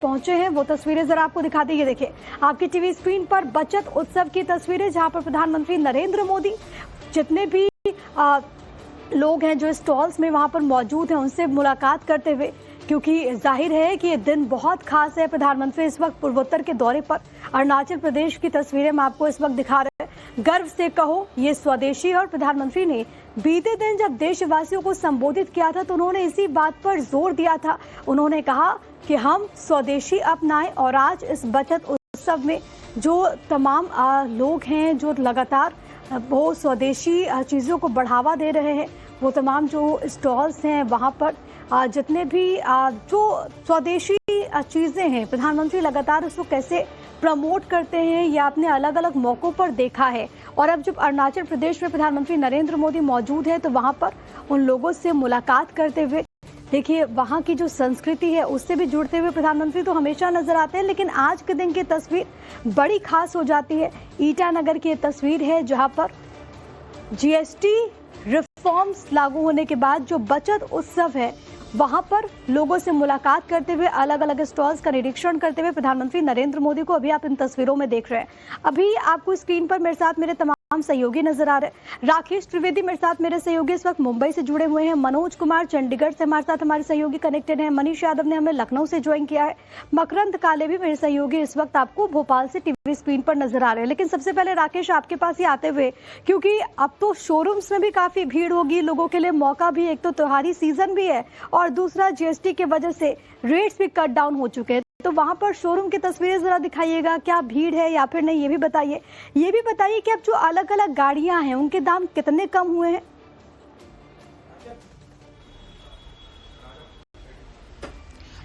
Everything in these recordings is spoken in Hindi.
पहुंचे हैं वो तस्वीरें जरा आपको दिखा दी। ये देखिए आपकी टीवी स्क्रीन पर बचत उत्सव की तस्वीरें, जहां पर प्रधानमंत्री नरेंद्र मोदी जितने भी लोग हैं जो स्टॉल्स में वहां पर मौजूद हैं उनसे मुलाकात करते हुए, क्योंकि जाहिर है कि ये दिन बहुत खास है। प्रधानमंत्री इस वक्त पूर्वोत्तर के दौरे पर अरुणाचल प्रदेश की तस्वीरें मैं आपको इस वक्त दिखा रहे हैं। गर्व से कहो ये स्वदेशी। और प्रधानमंत्री ने बीते दिन जब देशवासियों को संबोधित किया था तो उन्होंने इसी बात पर जोर दिया था। उन्होंने कहा कि हम स्वदेशी अपनाएं, और आज इस बचत उत्सव में जो तमाम लोग हैं जो लगातार वो स्वदेशी चीज़ों को बढ़ावा दे रहे हैं, वो तमाम जो स्टॉल्स हैं वहाँ पर जितने भी जो स्वदेशी चीज़ें हैं, प्रधानमंत्री लगातार उसको कैसे प्रमोट करते हैं या अपने अलग अलग मौक़ों पर देखा है। और अब जब अरुणाचल प्रदेश में प्रधानमंत्री नरेंद्र मोदी मौजूद है तो वहाँ पर उन लोगों से मुलाकात करते हुए देखिए वहाँ की जो संस्कृति है उससे भी जुड़ते हुए प्रधानमंत्री तो हमेशा नजर आते हैं, लेकिन आज के दिन की तस्वीर बड़ी खास हो जाती है। ईटानगर की ये तस्वीर है जहाँ पर जीएसटी रिफॉर्म्स लागू होने के बाद जो बचत उत्सव है वहां पर लोगों से मुलाकात करते हुए, अलग अलग स्टॉल्स का निरीक्षण करते हुए प्रधानमंत्री नरेंद्र मोदी को अभी आप इन तस्वीरों में देख रहे हैं। अभी आपको स्क्रीन पर मेरे साथ मेरे तमाम सहयोगी नजर आ रहे हैं। राकेश त्रिवेदी मेरे साथ मेरे सहयोगी इस वक्त मुंबई से जुड़े हुए हैं। मनोज कुमार चंडीगढ़ से हमारे साथ हमारे सहयोगी कनेक्टेड हैं। मनीष यादव ने हमें लखनऊ से ज्वाइन किया है। मकरंद काले भी मेरे सहयोगी इस वक्त आपको भोपाल से टीवी स्क्रीन पर नजर आ रहे हैं। लेकिन सबसे पहले राकेश आपके पास ही आते हुए, क्योंकि अब तो शोरूम्स में भी काफी भीड़ होगी, लोगों के लिए मौका भी, एक तो त्योहारी सीजन भी है और दूसरा जीएसटी की वजह से रेट्स भी कट डाउन हो चुके हैं, तो वहां पर शोरूम की तस्वीरें जरा दिखाइएगा। क्या भीड़ है या फिर नहीं, ये भी बताइए। ये भी बताइए कि अब जो अलग अलग गाड़ियां हैं उनके दाम कितने कम हुए हैं।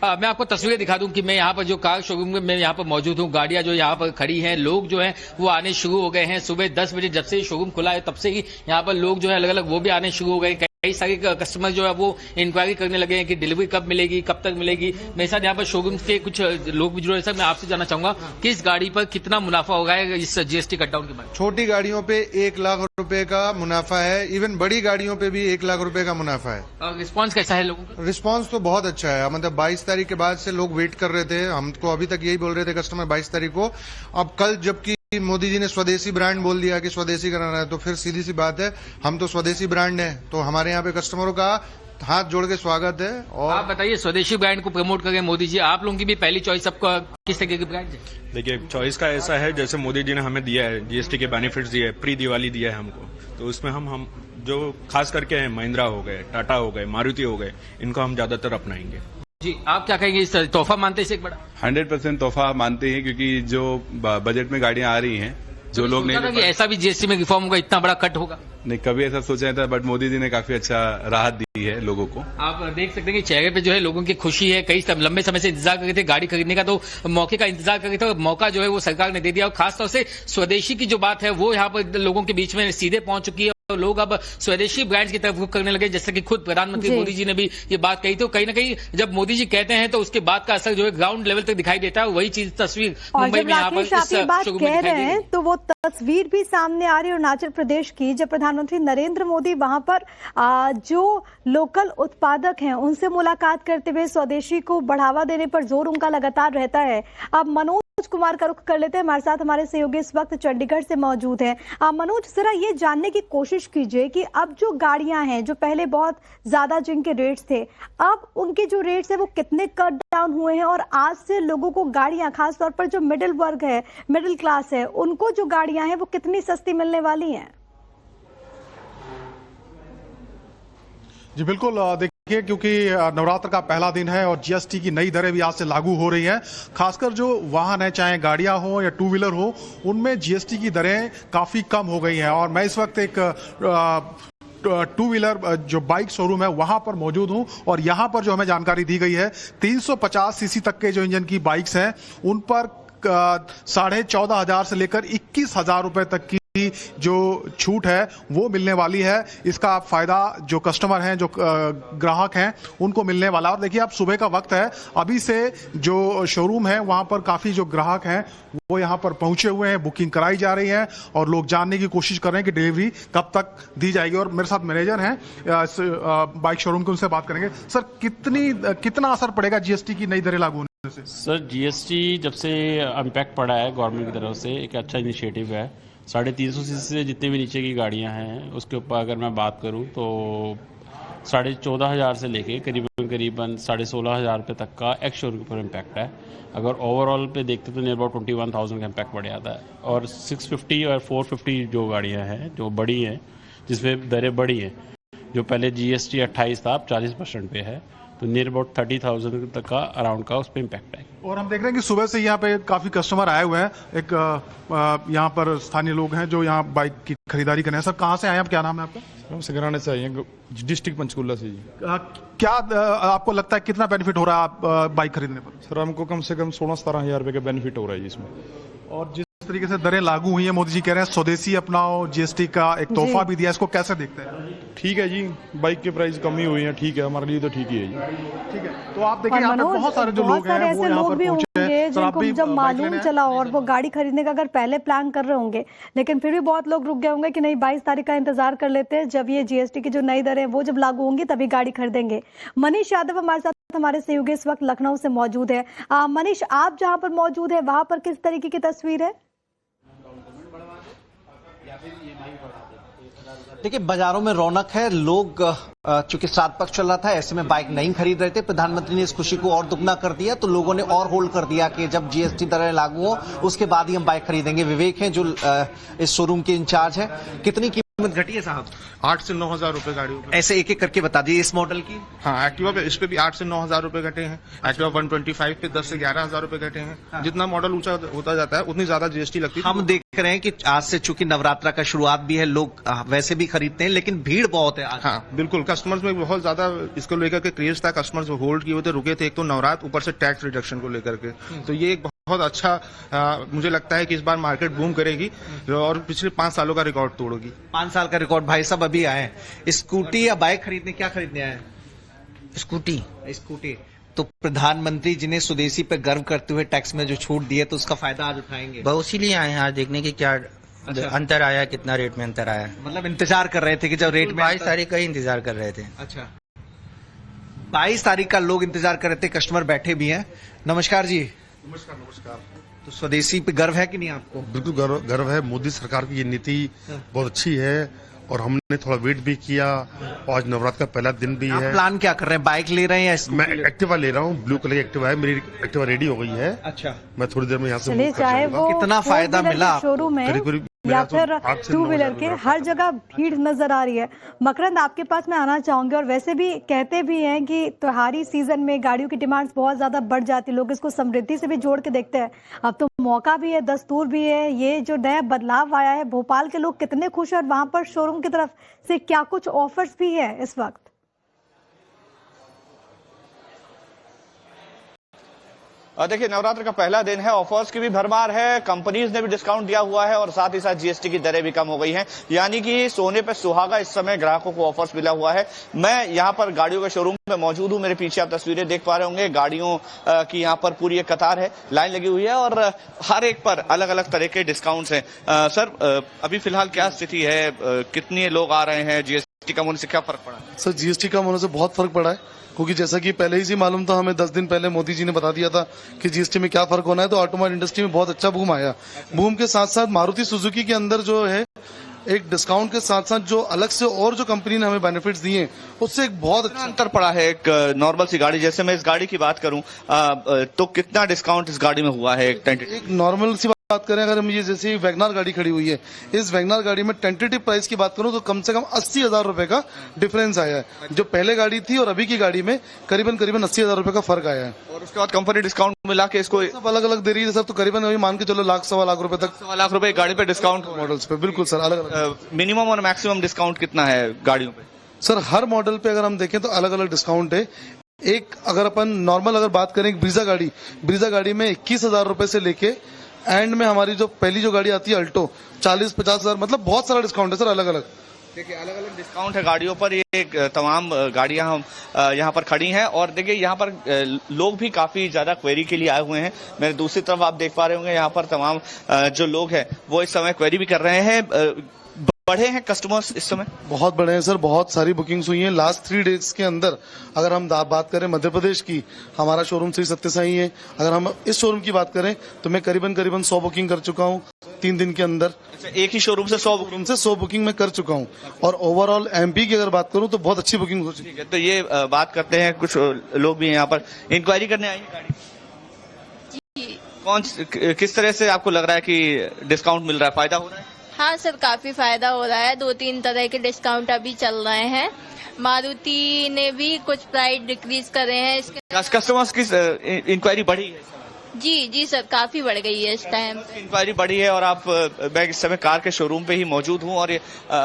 मैं आपको तस्वीरें दिखा दूं कि मैं यहाँ पर जो कार शोरूम में मैं यहाँ पर मौजूद हूँ। गाड़ियां जो यहाँ पर खड़ी हैं, लोग जो हैं वो आने शुरू हो गए हैं। सुबह 10 बजे जब से शोरूम खुला है तब से ही यहाँ पर लोग जो है अलग अलग वो भी आने शुरू हो गए। कई सारे कस्टमर जो है वो इंक्वायरी करने लगे हैं कि डिलीवरी कब मिलेगी, कब तक मिलेगी। मेरे साथ यहाँ पर शोरूम के कुछ लोग भी जुड़े हैं। सर, मैं आपसे जानना चाहूंगा कि इस गाड़ी पर कितना मुनाफा होगा इस जीएसटी कटडाउन के बाद? छोटी गाड़ियों पे 1 लाख रुपए का मुनाफा है, इवन बड़ी गाड़ियों पे भी 1 लाख रुपए का मुनाफा है। और रिस्पॉन्स कैसा है लोगों का? रिस्पॉन्स तो बहुत अच्छा है। मतलब 22 तारीख के बाद से लोग वेट कर रहे थे, हमको अभी तक यही बोल रहे थे कस्टमर 22 तारीख को। अब कल जबकि मोदी जी ने स्वदेशी ब्रांड बोल दिया कि स्वदेशी कराना है, तो फिर सीधी सी बात है, हम तो स्वदेशी ब्रांड है, तो हमारे यहाँ पे कस्टमरों का हाथ जोड़ के स्वागत है। और आप बताइए, स्वदेशी ब्रांड को प्रमोट करें मोदी जी, आप लोगों की भी पहली चॉइस आपको किस तरह की ब्रांड है? देखिए, चॉइस का ऐसा है जैसे मोदी जी ने हमें दिया है, जीएसटी के बेनिफिट्स दिए, प्री दिवाली दिया है हमको, तो उसमें हम जो खास करके हैं महिंद्रा हो गए, टाटा हो गए, मारुति हो गए, इनको हम ज्यादातर अपनाएंगे। जी, आप क्या कहेंगे? इस तोहफा मानते हैं? एक बड़ा 100% तोहफा मानते हैं, क्योंकि जो बजट में गाड़ियां आ रही हैं, जो लोग नहीं कि ऐसा भी जीएसटी में रिफॉर्म होगा, इतना बड़ा कट होगा। नहीं, कभी ऐसा सोचा था, बट मोदी जी ने काफी अच्छा राहत दी है लोगों को। आप देख सकते हैं कि चेहरे पे जो है लोगों की खुशी है। कई लंबे समय से इंतजार कर रहे थे गाड़ी खरीदने का, तो मौके का इंतजार कर रहे थे और मौका जो है वो सरकार ने दे दिया। और खासतौर से स्वदेशी की जो बात है वो यहाँ पर लोगों के बीच में सीधे पहुंच चुकी है। तो लोग अब स्वदेशी ब्रांड्स की तरफ रुख करने लगे, जैसे कि खुद प्रधानमंत्री मोदी जी ने भी ये बात कही। तो कहीं ना कहीं जब मोदी जी कहते हैं तो उसके बाद का असर जो है ग्राउंड लेवल तक दिखाई देता है। वही चीज तस्वीर मुंबई में यहाँ पर इस बात कह रहे हैं तो वो तस्वीर भी सामने आ रही है अरुणाचल प्रदेश की, जब प्रधानमंत्री नरेंद्र मोदी वहां पर जो लोकल उत्पादक हैं उनसे मुलाकात करते हुए स्वदेशी को बढ़ावा देने पर जोर उनका लगातार रहता है। अब मनोज कुमार का रुख कर लेते हैं, हमारे साथ हमारे सहयोगी इस वक्त चंडीगढ़ से मौजूद हैं। मनोज, जरा ये जानने की कोशिश कीजिए कि अब जो गाड़ियां हैं जो पहले बहुत ज्यादा जिनके रेट्स थे, अब उनके जो रेट्स है वो कितने कट डाउन हुए हैं, और आज से लोगों को गाड़ियां, खासतौर पर जो मिडिल वर्ग है, मिडिल क्लास है, उनको जो गाड़ियां हैं वो कितनी सस्ती मिलने वाली हैं? जी बिल्कुल, देखिए, क्योंकि नवरात्र का पहला दिन है और जीएसटी की नई दरें भी आज से लागू हो रही हैं। खासकर जो वाहन है, चाहे गाड़ियां हो या टू व्हीलर हो, उनमें जीएसटी की दरें काफी कम हो गई हैं। और मैं इस वक्त एक टू व्हीलर जो बाइक शोरूम है वहां पर मौजूद हूं, और यहां पर जो हमें जानकारी दी गई है 350 सीसी तक के जो इंजन की बाइक्स हैं उन पर 14,500 से लेकर 21,000 रुपए तक की जो छूट है वो मिलने वाली है। इसका फायदा जो कस्टमर हैं, जो ग्राहक हैं, उनको मिलने वाला। और देखिए, अब सुबह का वक्त है, अभी से जो शोरूम है वहां पर काफी जो ग्राहक हैं वो यहां पर पहुंचे हुए हैं, बुकिंग कराई जा रही है और लोग जानने की कोशिश कर रहे हैं कि डिलीवरी कब तक दी जाएगी। और मेरे साथ मैनेजर हैं बाइक शोरूम के, उनसे बात करेंगे। सर, कितना असर पड़ेगा जीएसटी की नई दरें लागू होने? से? सर जीएसटी जब से इम्पैक्ट पड़ा है गवर्नमेंट की तरफ से एक अच्छा इनिशिएटिव है। 350 सीसी से जितने भी नीचे की गाड़ियां हैं उसके ऊपर अगर मैं बात करूं तो 14,500 से लेके करीबन 16,500 रुपये तक का एक्स शोरूम पर इम्पैक्ट है। अगर ओवरऑल पे देखते तो नियर अबाउट 21,000 का इम्पैक्ट बढ़ जाता है। और 650 और 450 जो गाड़ियां हैं जो बड़ी हैं जिसमें दरें बड़ी हैं, जो पहले जीएसटी 28 था अब 40% पे है, तो नियर अबाउट 30,000 तक का अराउंड का उस पर इम्पैक्ट है। और हम देख रहे हैं कि सुबह से यहाँ पे काफी कस्टमर आए हुए हैं। एक यहाँ पर स्थानीय लोग हैं जो यहाँ बाइक की खरीदारी कर रहे हैं। सर कहाँ से आए हैं आप, क्या नाम है आपका? हम सिकराने से आए हैं, डिस्ट्रिक्ट पंचकुला से जी। क्या आपको लगता है कितना बेनिफिट हो रहा है बाइक खरीदने पर? सर हमको कम से कम 16-17 हज़ार रुपये का बेनिफिट हो रहा है जी इसमें। और जिस तरीके से दरें लागू हुई हैं, मोदी जी कह रहे हैं स्वदेशी अपनाओ, जीएसटी का एक तोहफा भी दिया, इसको कैसे देखते हैं? ठीक है जी, बाइक के प्राइस कम ही हुई है, ठीक है, हमारे लिए तो ठीक ही है जी। ठीक है, तो आप देखिए यहाँ पे बहुत सारे जो लोग हैं वो यहाँ पर पहुंचे हैं। जिनको जब मालूम चला और वो गाड़ी खरीदने का अगर पहले प्लान कर रहे होंगे, लेकिन फिर भी बहुत लोग रुक गए होंगे कि नहीं 22 तारीख का इंतजार कर लेते हैं, जब ये जीएसटी की जो नई दरें वो जब लागू होंगी तभी गाड़ी खरीदेंगे। मनीष यादव हमारे साथ, हमारे सहयोगी इस वक्त लखनऊ से मौजूद है। मनीष, आप जहाँ पर मौजूद है वहां पर किस तरीके की तस्वीर है? देखिए बाजारों में रौनक है। लोग चूंकि श्राद्ध पक्ष चल रहा था, ऐसे में बाइक नहीं खरीद रहे थे। प्रधानमंत्री ने इस खुशी को और दुगना कर दिया, तो लोगों ने और होल्ड कर दिया कि जब जीएसटी दरें लागू हो उसके बाद ही हम बाइक खरीदेंगे। विवेक हैं जो इस शोरूम के इंचार्ज है। कितनी कीमत घटी है साहब? 8 से 9 हजार रुपए गाड़ी पे। ऐसे एक एक करके बता दीजिए इस मॉडल की। हाँ, एक्टिवा पे इस पे भी 8 से 9 हजार रुपए घटे हैं। एक्टिवा 125 पे 10 से 11 हजार रुपए घटे हैं। हाँ। जितना मॉडल ऊंचा होता जाता है उतनी ज्यादा जीएसटी लगती है। हम देख रहे हैं कि आज से चूंकि नवरात्रा का शुरुआत भी है, लोग वैसे भी खरीदते हैं, लेकिन भीड़ बहुत है आज। हाँ बिल्कुल, कस्टमर्स में बहुत ज्यादा इसको लेकर के क्रेज था। कस्टमर्स होल्ड किए हुए थे, रुके थे। एक तो नवरात्र, ऊपर से टैक्स रिडक्शन को लेकर के, तो ये एक बहुत अच्छा मुझे लगता है कि इस बार मार्केट बूम करेगी और पिछले 5 सालों का रिकॉर्ड तोड़ेगी। 5 साल का रिकॉर्ड। भाई साहब अभी आए हैं स्कूटी या बाइक खरीदने, क्या खरीदने आए हैं? स्कूटी। तो प्रधानमंत्री जिन्हें स्वदेशी पे गर्व करते हुए टैक्स में जो छूट दी है, तो उसका फायदा आज उठाएंगे। बहुत इसीलिए आए हैं आज देखने की क्या अंतर आया, कितना रेट में अंतर आया। मतलब इंतजार कर रहे थे कि जब रेट में 22 तारीख का ही इंतजार कर रहे थे। अच्छा, 22 तारीख का लोग इंतजार कर रहे थे। कस्टमर बैठे भी हैं। नमस्कार जी। नमस्कार। तो स्वदेशी पे गर्व है कि नहीं आपको? बिल्कुल गर्व है। मोदी सरकार की ये नीति बहुत अच्छी है और हमने थोड़ा वेट भी किया। आज नवरात्र का पहला दिन भी है। प्लान क्या कर रहे हैं? बाइक ले रहे हैं या मैं एक्टिवा ले रहा हूँ। ब्लू कलर की एक्टिवा है, मेरी एक्टिवा रेडी हो गई है। अच्छा, मैं थोड़ी देर में यहाँ से चलिए, चाहे वो कितना फायदा मिला शोरूम है या फिर 2 व्हीलर के, हर जगह भीड़ नजर आ रही है। मकरंद, आपके पास मैं आना चाहूंगी। और वैसे भी कहते भी हैं कि त्योहारी सीजन में गाड़ियों की डिमांड्स बहुत ज्यादा बढ़ जाती है, लोग इसको समृद्धि से भी जोड़ के देखते हैं। अब तो मौका भी है, दस्तूर भी है, ये जो नया बदलाव आया है, भोपाल के लोग कितने खुश हैं और वहां पर शोरूम की तरफ से क्या कुछ ऑफर्स भी है इस वक्त? देखिए नवरात्र का पहला दिन है, ऑफर्स की भी भरमार है, कंपनीज ने भी डिस्काउंट दिया हुआ है और साथ ही साथ जीएसटी की दरें भी कम हो गई हैं। यानी कि सोने पे सुहागा इस समय ग्राहकों को ऑफर्स मिला हुआ है। मैं यहाँ पर गाड़ियों के शोरूम में मौजूद हूँ। मेरे पीछे आप तस्वीरें देख पा रहे होंगे। गाड़ियों की यहाँ पर पूरी एक कतार है, लाइन लगी हुई है और हर एक पर अलग अलग तरह के डिस्काउंट्स हैं। सर अभी फिलहाल क्या स्थिति है, कितने लोग आ रहे हैं? जीएसटी कम होने से क्या फर्क पड़ा? सर जीएसटी कम होने से बहुत फर्क पड़ा है, क्योंकि जैसा कि पहले ही से मालूम था हमें, 10 दिन पहले मोदी जी ने बता दिया था कि जीएसटी में क्या फर्क होना है। तो ऑटोमोबाइल इंडस्ट्री में बहुत अच्छा बूम आया। बूम के साथ साथ मारुति सुजुकी के अंदर जो है एक डिस्काउंट के साथ साथ जो अलग से और जो कंपनी ने हमें बेनिफिट्स दिए उससे एक बहुत अच्छा अंतर पड़ा है। एक नॉर्मल सी गाड़ी, जैसे मैं इस गाड़ी की बात करूं तो कितना डिस्काउंट इस गाड़ी में हुआ है? एक नॉर्मल सी बात करें, अगर हम ये जैसे वैगनार गाड़ी खड़ी हुई है, इस वैगनार गाड़ी में टेंटेटिव प्राइस की बात करूं तो कम से कम 80,000 रुपए का डिफरेंस आया है। जो पहले गाड़ी थी और अभी की गाड़ी में करीबन 80,000 रुपए का फर्क आया है। और उसके बाद कंपनी डिस्काउंट मिला के इसको सब अलग अलग दे रही है सर, तो करीबन वही मान के चलो 1 लाख 1.25 लाख रुपए तक, 1.25 लाख रुपए गाड़ी पे डिस्काउंट मॉडल्स पे। बिल्कुल सर, अलग अलग। मिनिमम और मैक्सिमम डिस्काउंट कितना है गाड़ियों पे? सर हर मॉडल पे अगर हम देखें तो अलग अलग डिस्काउंट है। एक अगर अपन नॉर्मल अगर बात करें, ब्रीजा गाड़ी में 21,000 रुपए से लेके एंड में हमारी जो पहली जो गाड़ी आती है अल्टो 40-50 हजार, मतलब बहुत सारा डिस्काउंट है सर, अलग अलग। देखिए अलग अलग डिस्काउंट है गाड़ियों पर। ये तमाम गाड़ियां हम यहाँ पर खड़ी हैं और देखिए यहाँ पर लोग भी काफी ज्यादा क्वेरी के लिए आए हुए हैं। मेरे दूसरी तरफ आप देख पा रहे होंगे यहाँ पर तमाम जो लोग हैं वो इस समय क्वेरी भी कर रहे हैं। बढ़े हैं कस्टमर्स इस समय? बहुत बड़े हैं सर, बहुत सारी बुकिंग्स हुई हैं लास्ट 3 डेज के अंदर। अगर हम बात करें मध्य प्रदेश की, हमारा शोरूम श्री सत्य साई है। अगर हम इस शोरूम की बात करें तो मैं करीबन 100 बुकिंग कर चुका हूँ 3 दिन के अंदर। अच्छा, एक ही शोरूम से 100 बुकिंग मैं कर चुका हूँ। और ओवरऑल एमपी की अगर बात करूँ तो बहुत अच्छी बुकिंग हो चुकी है। तो ये बात करते हैं, कुछ लोग भी यहाँ पर इंक्वायरी करने आए हैं गाड़ी। किस तरह से आपको लग रहा है कि डिस्काउंट मिल रहा है, फायदा हो रहा है? हाँ सर, काफी फायदा हो रहा है। 2-3 तरह के डिस्काउंट अभी चल रहे हैं। मारुति ने भी कुछ प्राइस डिक्रीज करे हैं। कस्टमर्स की इंक्वायरी बढ़ी है? जी सर, काफी बढ़ गई है इस टाइम। इंक्वायरी बढ़ी है और मैं इस समय कार के शोरूम पे ही मौजूद हूँ और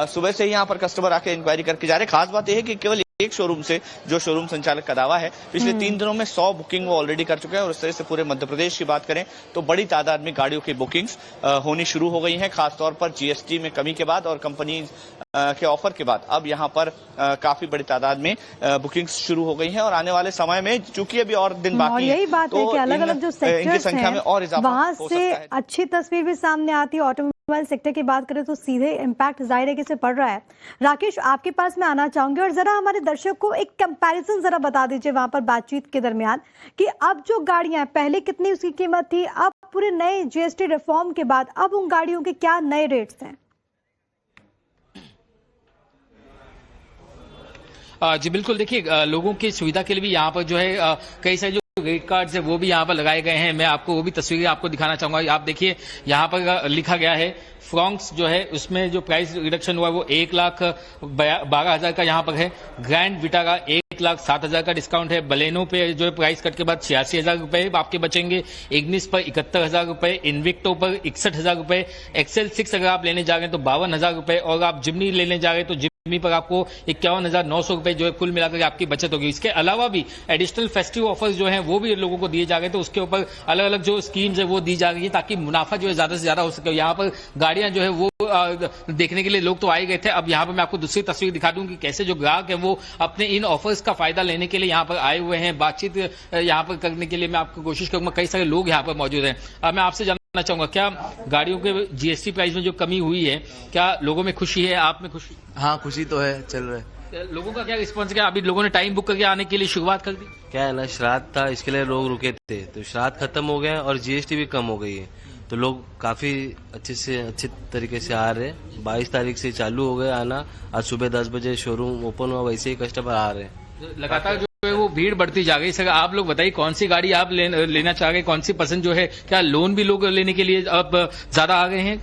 सुबह से ही यहाँ पर कस्टमर आके इंक्वायरी करके जा रहे हैं। खास बात यह है कि केवल एक शोरूम से, जो शोरूम संचालक का दावा है, पिछले 3 दिनों में 100 बुकिंग वो ऑलरेडी कर चुके हैं। और इस तरह से पूरे मध्य प्रदेश की बात करें तो बड़ी तादाद में गाड़ियों की बुकिंग्स होनी शुरू हो गई हैं, खासतौर पर जीएसटी में कमी के बाद और कंपनी के ऑफर के बाद अब यहाँ पर काफी बड़ी तादाद में बुकिंग्स शुरू हो गई हैं। और आने वाले समय में चूंकि अभी और दिन बाकी यही बात है कि अलग अलग जो सेक्टर्स संख्या में और इजाफा वहां से अच्छी तस्वीर भी सामने आती है। ऑटोमोबाइल सेक्टर की बात करें तो सीधे इम्पैक्ट जाहिर है कि से पड़ रहा है। राकेश, आपके पास मैं आना चाहूंगी और जरा हमारे दर्शक को एक कंपैरिजन जरा बता दीजिए वहां पर बातचीत के दरमियान कि अब जो गाड़ियां पहले कितनी उसकी कीमत थी, अब पूरे नए जीएसटी रिफॉर्म के बाद अब उन गाड़ियों के क्या नए रेट्स हैं? जी बिल्कुल, देखिए लोगों की सुविधा के लिए भी यहाँ पर जो है कई सारे जो रेट कार्ड्स है वो भी यहाँ पर लगाए गए हैं। मैं आपको वो भी तस्वीरें आपको दिखाना चाहूंगा। आप देखिए यहाँ पर लिखा गया है फ्रॉन्क्स जो है उसमें जो प्राइस रिडक्शन हुआ है वो 1,12,000 का यहाँ पर है। ग्रैंड विटा का 1,07,000 का डिस्काउंट है। बलेनो पे जो है प्राइस कट के बाद 86,000 रुपए आपके बचेंगे। इग्निस पर 71,000 रुपए, इन्विक्टो पर 61,000 रुपए, एक्सेल 6 अगर आप लेने जा रहे हैं तो 52,000 रुपए और आप जिम्नी लेने जा रहे हैं तो जिम्नी पर आपको 51,900 रुपए जो है कुल मिलाकर आपकी बचत होगी। इसके अलावा भी एडिशनल फेस्टिव ऑफर्स जो हैं वो भी लोगों को दिए जा रहे हैं, तो उसके ऊपर अलग अलग जो स्कीम्स है वो दी जा रही है ताकि मुनाफा जो है ज्यादा से ज्यादा हो सके। यहाँ पर गाड़ियां जो है वो देखने के लिए लोग तो आए गए थे। अब यहाँ पर मैं आपको दूसरी तस्वीर दिखा दूं कि कैसे जो ग्राहक है वो अपने इन ऑफर्स का फायदा लेने के लिए यहाँ पर आए हुए हैं। बातचीत यहाँ पर करने के लिए मैं आपको कोशिश करूंगा, कई सारे लोग यहाँ पर मौजूद हैं। अब मैं आपसे जानना चाहूंगा, क्या गाड़ियों के जीएसटी प्राइस में जो कमी हुई है, क्या लोगों में खुशी है, आप में खुशी? हाँ, खुशी तो है, चल रहा है। लोगों का क्या रिस्पॉन्स? क्या अभी लोगों ने टाइम बुक करके आने के लिए शुरुआत कर दी? क्या है ना, श्राद्ध था इसके लिए लोग रुके थे, तो श्राद्ध खत्म हो गया और जीएसटी भी कम हो गई है, तो लोग काफी अच्छे तरीके से आ रहे हैं। 22 तारीख से चालू हो गया आना। आज सुबह 10 बजे शोरूम ओपन हुआ, वैसे ही कस्टमर आ रहे हैं। लगातार जो है वो भीड़ बढ़ती जा गई। सर आप लोग बताइए कौन सी गाड़ी आप लेना चाह रहे हैं, कौन सी पसंद जो है? क्या लोन भी लोग लेने के लिए अब ज्यादा आ गए हैं?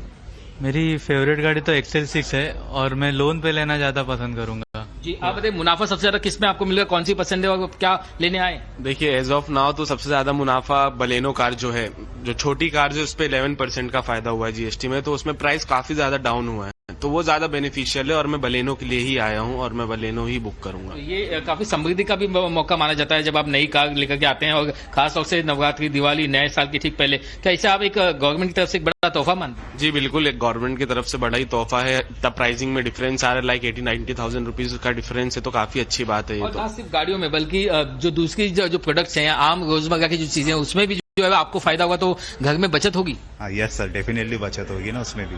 मेरी फेवरेट गाड़ी तो एक्सेल 6 है और मैं लोन पे लेना ज्यादा पसंद करूंगा। जी आप बताइए, मुनाफा सबसे ज्यादा किस में आपको मिलेगा, कौन सी पसंद है और क्या लेने आए? देखिए एज ऑफ नाउ तो सबसे ज्यादा मुनाफा बलेनो कार जो है, जो छोटी कार जो उस पर 11% का फायदा हुआ है जीएसटी में, तो उसमें प्राइस काफी ज्यादा डाउन हुआ है, तो वो ज्यादा बेनिफिशियल है और मैं बलेनो के लिए ही आया हूं और मैं बलेनो ही बुक करूंगा। तो ये काफी समृद्धि का भी मौका माना जाता है जब आप नई कार लेकर के आते हैं और खास तौर से नवरात्रि, दिवाली, नए साल के ठीक पहले। क्या इसे आप एक गवर्नमेंट की तरफ से एक बड़ा तोहफा मानते हैं? जी बिल्कुल, एक गवर्नमेंट की तरफ से बड़ा ही तोहफा है। तब प्राइसिंग में डिफरेंस आ रहा है, लाइक 80-90,000 रुपीज का डिफरेंस है, तो काफी अच्छी बात है ये। और सिर्फ गाड़ियों में बल्कि जो दूसरी जो प्रोडक्ट्स हैं, आम रोजमर्रा की जो चीजें हैं उसमें भी जो है आपको फायदा होगा, तो घर में बचत होगी। यस सर, डेफिनेटली बचत होगी ना उसमें भी,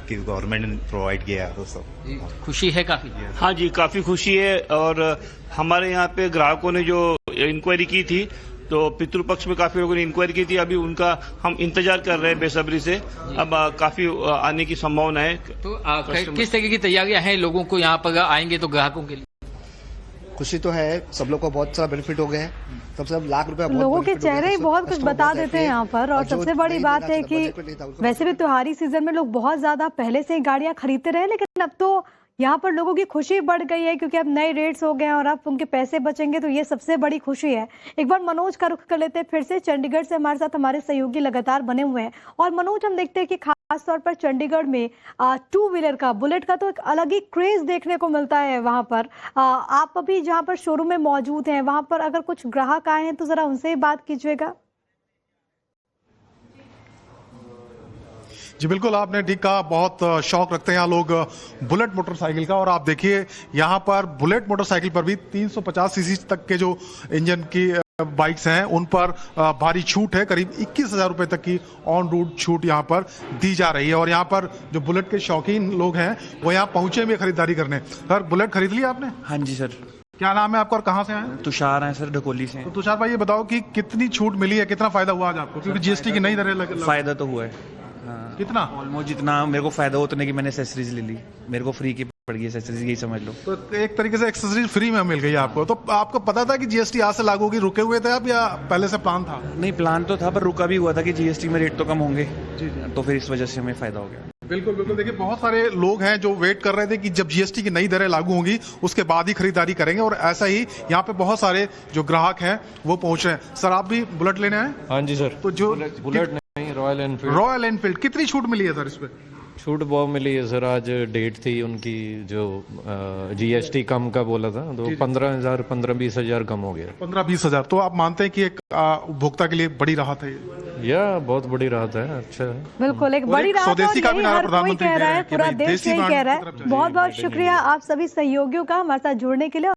कि गवर्नमेंट ने प्रोवाइड किया है, तो सब खुशी है काफी। हाँ जी, काफी खुशी है। और हमारे यहाँ पे ग्राहकों ने जो इंक्वायरी की थी, तो पितृपक्ष में काफी लोगों ने इंक्वायरी की थी, अभी उनका हम इंतजार कर रहे हैं बेसब्री से। अब काफी आने की संभावना है। तो किस तरह की तैयारियां हैं लोगों को यहाँ पर आएंगे तो ग्राहकों के लिए? खुशी तो है, सब लोग को बहुत सारा बेनिफिट हो गए हैं, सबसे लाख रुपए लोगों के चेहरे ही बहुत कुछ बता देते हैं यहाँ पर। और सबसे बड़ी बात है कि वैसे भी त्योहारी सीजन में लोग बहुत ज्यादा पहले से ही गाड़ियां खरीदते रहे, लेकिन अब तो यहाँ पर लोगों की खुशी बढ़ गई है क्योंकि अब नए रेट्स हो गए हैं और अब उनके पैसे बचेंगे, तो ये सबसे बड़ी खुशी है। एक बार मनोज का रुख कर लेते हैं फिर से। चंडीगढ़ से हमारे साथ हमारे सहयोगी लगातार बने हुए हैं और मनोज, हम देखते हैं कि खास तौर पर चंडीगढ़ में 2 व्हीलर का, बुलेट का तो एक अलग ही क्रेज देखने को मिलता है वहां पर। आप अभी जहां पर शोरूम में मौजूद हैं वहां पर अगर कुछ ग्राहक आए हैं तो जरा उनसे ही बात कीजिएगा। जी बिल्कुल, आपने ठीक कहा, बहुत शौक रखते हैं यहाँ लोग बुलेट मोटरसाइकिल का। और आप देखिए यहाँ पर बुलेट मोटरसाइकिल पर भी 350 सीसी तक के जो इंजन की बाइक्स हैं उन पर भारी छूट है। करीब 21,000 रुपए तक की ऑन रोड छूट यहाँ पर दी जा रही है और यहाँ पर जो बुलेट के शौकीन लोग हैं वो यहाँ पहुंचे भी खरीदारी करने। सर, बुलेट खरीद लिया आपने? हाँ जी सर। क्या नाम है आपका और कहाँ से आए? तुषार हैं सर, ढकोली से। तो तुषार भाई ये बताओ कि कितनी छूट मिली है, कितना फायदा हुआ आज आपको? क्योंकि जीएसटी की नई दरें लग फायदा तो हुआ है। हाँ। कितना? ऑलमोस्ट जितना मेरे को फायदा उतने की मैंने एक्सेसरीज ले ली, मेरे को फ्री की पड़ गई एक्सेसरीज, यही समझ लो। तो एक तरीके से एक्सेसरीज फ्री में मिल गई आपको। तो आपको पता था कि जीएसटी आज से लागू होगी, रुके हुए थे आप या पहले से प्लान था? नहीं, प्लान तो था पर रुका भी हुआ था कि जीएसटी में रेट तो कम होंगे तो फिर इस वजह से हमें फायदा हो गया। बिल्कुल बिल्कुल। देखिए बहुत सारे लोग हैं जो वेट कर रहे थे कि जब जीएसटी की नई दरें लागू होंगी उसके बाद ही खरीदारी करेंगे और ऐसा ही यहाँ पे बहुत सारे जो ग्राहक हैं वो पहुंच रहे हैं। सर, आप भी बुलेट लेने आए? हाँ जी सर। तो जो बुलेट नहीं, रॉयल एनफील्ड। रॉयल एनफील्ड कितनी छूट मिली है सर इस पे? छूट बहुत मिली है सर। आज डेट थी उनकी जो जीएसटी कम का बोला था तो 15-20 हजार कम हो गया। 15-20 हजार। तो आप मानते हैं कि एक उपभोक्ता के लिए बड़ी राहत है ये? या बहुत बड़ी राहत है। अच्छा है, बिल्कुल एक बड़ी राहत है। स्वदेशी का भी नारा हर कोई प्रधानमंत्री कह रहा है, पूरा देश यही कह रहा है। बहुत बहुत शुक्रिया आप सभी सहयोगियों का हमारे साथ जुड़ने के लिए।